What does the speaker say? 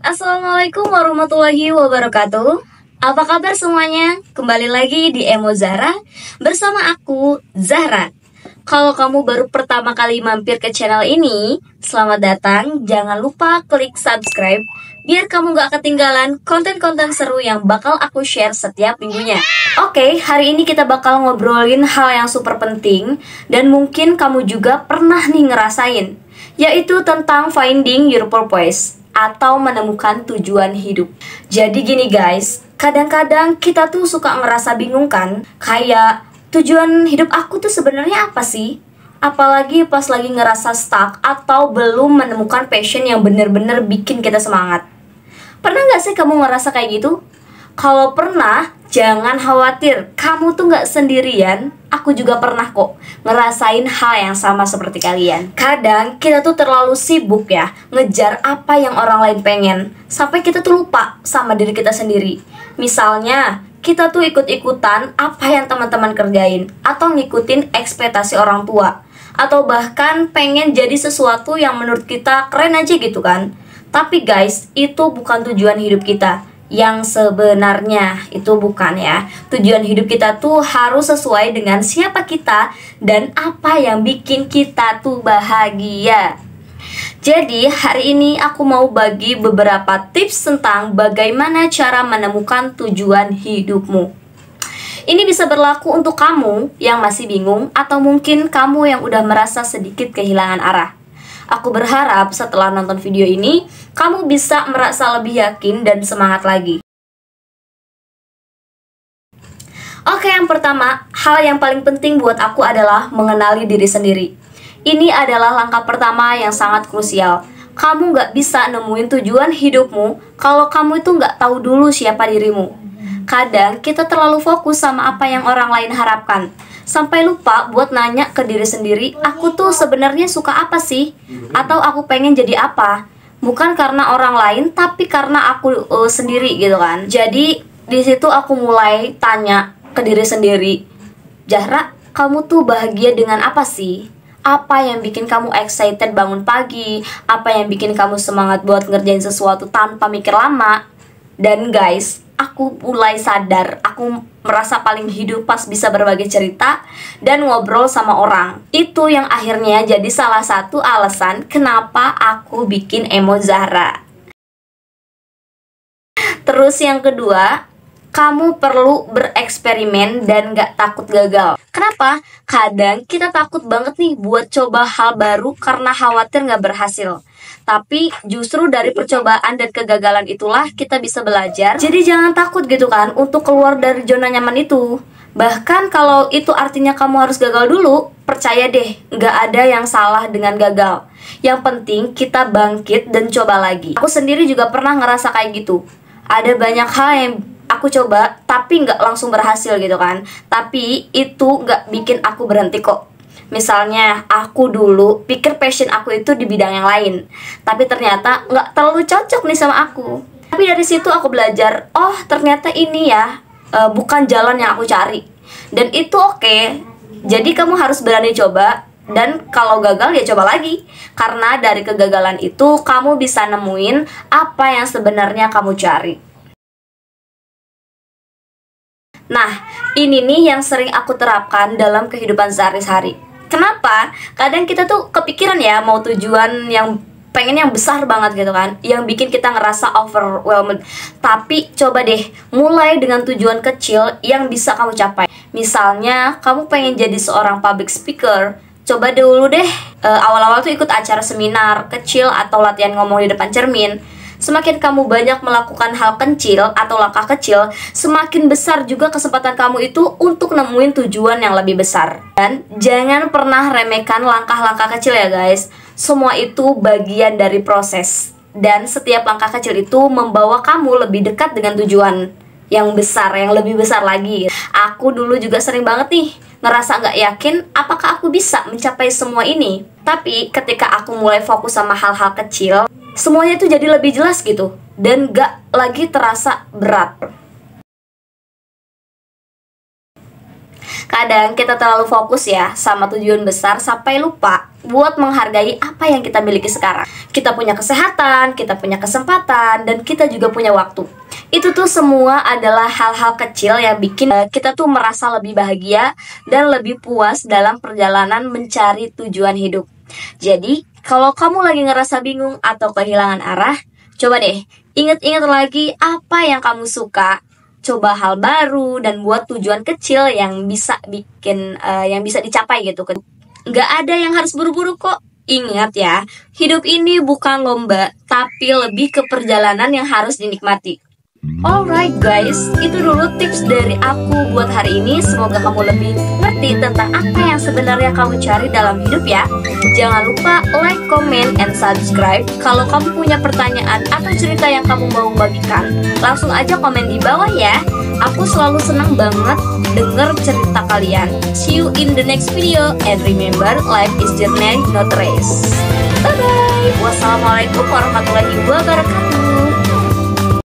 Assalamualaikum warahmatullahi wabarakatuh. Apa kabar semuanya? Kembali lagi di Emo Zahra bersama aku, Zahra. Kalau kamu baru pertama kali mampir ke channel ini, selamat datang. Jangan lupa klik subscribe biar kamu gak ketinggalan konten-konten seru yang bakal aku share setiap minggunya. Oke, hari ini kita bakal ngobrolin hal yang super penting dan mungkin kamu juga pernah nih ngerasain, yaitu tentang finding your purpose atau menemukan tujuan hidup. Jadi gini guys, kadang-kadang kita tuh suka ngerasa bingung kan, kayak tujuan hidup aku tuh sebenarnya apa sih? Apalagi pas lagi ngerasa stuck atau belum menemukan passion yang bener-bener bikin kita semangat. Pernah gak sih kamu ngerasa kayak gitu? Kalau pernah, jangan khawatir, kamu tuh gak sendirian. Aku juga pernah kok ngerasain hal yang sama seperti kalian. Kadang kita tuh terlalu sibuk ya ngejar apa yang orang lain pengen, sampai kita tuh lupa sama diri kita sendiri. Misalnya, kita tuh ikut-ikutan apa yang teman-teman kerjain, atau ngikutin ekspektasi orang tua, atau bahkan pengen jadi sesuatu yang menurut kita keren aja gitu kan. Tapi guys, itu bukan tujuan hidup kita. Yang sebenarnya itu bukan ya. Tujuan hidup kita tuh harus sesuai dengan siapa kita dan apa yang bikin kita tuh bahagia. Jadi hari ini aku mau bagi beberapa tips tentang bagaimana cara menemukan tujuan hidupmu. Ini bisa berlaku untuk kamu yang masih bingung atau mungkin kamu yang udah merasa sedikit kehilangan arah. Aku berharap setelah nonton video ini, kamu bisa merasa lebih yakin dan semangat lagi. Oke, yang pertama, hal yang paling penting buat aku adalah mengenali diri sendiri. Ini adalah langkah pertama yang sangat krusial. Kamu gak bisa nemuin tujuan hidupmu kalau kamu itu gak tahu dulu siapa dirimu. Kadang kita terlalu fokus sama apa yang orang lain harapkan, sampai lupa buat nanya ke diri sendiri, aku tuh sebenarnya suka apa sih? Atau aku pengen jadi apa? Bukan karena orang lain, tapi karena aku sendiri gitu kan. Jadi di situ aku mulai tanya ke diri sendiri, Zahra, kamu tuh bahagia dengan apa sih? Apa yang bikin kamu excited bangun pagi? Apa yang bikin kamu semangat buat ngerjain sesuatu tanpa mikir lama? Dan guys, aku mulai sadar, aku merasa paling hidup pas bisa berbagi cerita dan ngobrol sama orang. Itu yang akhirnya jadi salah satu alasan kenapa aku bikin Emo Zahra. Terus yang kedua, kamu perlu bereksperimen dan gak takut gagal. Kenapa? Kadang kita takut banget nih buat coba hal baru karena khawatir gak berhasil. Tapi justru dari percobaan dan kegagalan itulah kita bisa belajar. Jadi jangan takut gitu kan untuk keluar dari zona nyaman itu. Bahkan kalau itu artinya kamu harus gagal dulu, percaya deh, gak ada yang salah dengan gagal. Yang penting kita bangkit dan coba lagi. Aku sendiri juga pernah ngerasa kayak gitu. Ada banyak hal yang aku coba tapi gak langsung berhasil gitu kan. Tapi itu gak bikin aku berhenti kok. Misalnya, aku dulu pikir passion aku itu di bidang yang lain, tapi ternyata nggak terlalu cocok nih sama aku. Tapi dari situ aku belajar, oh ternyata ini ya bukan jalan yang aku cari. Dan itu oke. Jadi kamu harus berani coba, dan kalau gagal ya coba lagi. Karena dari kegagalan itu kamu bisa nemuin apa yang sebenarnya kamu cari. Nah, ini nih yang sering aku terapkan dalam kehidupan sehari-hari. Kenapa? Kadang kita tuh kepikiran ya mau tujuan yang pengen yang besar banget gitu kan, yang bikin kita ngerasa overwhelmed. Tapi coba deh mulai dengan tujuan kecil yang bisa kamu capai. Misalnya kamu pengen jadi seorang public speaker, coba dulu deh awal-awal tuh ikut acara seminar kecil atau latihan ngomong di depan cermin. Semakin kamu banyak melakukan hal kecil atau langkah kecil, semakin besar juga kesempatan kamu itu untuk nemuin tujuan yang lebih besar. Dan jangan pernah remehkan langkah-langkah kecil ya guys. Semua itu bagian dari proses. Dan setiap langkah kecil itu membawa kamu lebih dekat dengan tujuan yang besar, yang lebih besar lagi. Aku dulu juga sering banget nih ngerasa nggak yakin apakah aku bisa mencapai semua ini. Tapi ketika aku mulai fokus sama hal-hal kecil, semuanya itu jadi lebih jelas gitu, dan gak lagi terasa berat. Kadang kita terlalu fokus ya sama tujuan besar sampai lupa buat menghargai apa yang kita miliki sekarang. Kita punya kesehatan, kita punya kesempatan, dan kita juga punya waktu. Itu tuh semua adalah hal-hal kecil yang bikin kita tuh merasa lebih bahagia dan lebih puas dalam perjalanan mencari tujuan hidup. Jadi, kalau kamu lagi ngerasa bingung atau kehilangan arah, coba deh ingat-ingat lagi apa yang kamu suka. Coba hal baru dan buat tujuan kecil yang bisa yang bisa dicapai gitu. Nggak ada yang harus buru-buru kok. Ingat ya, hidup ini bukan lomba, tapi lebih ke perjalanan yang harus dinikmati. Alright guys, itu dulu tips dari aku buat hari ini. Semoga kamu lebih ngerti tentang apa yang sebenarnya kamu cari dalam hidup ya. Jangan lupa like, comment, and subscribe. Kalau kamu punya pertanyaan atau cerita yang kamu mau bagikan, langsung aja komen di bawah ya. Aku selalu senang banget denger cerita kalian. See you in the next video, and remember, life is journey, not race. Bye bye. Wassalamualaikum warahmatullahi wabarakatuh.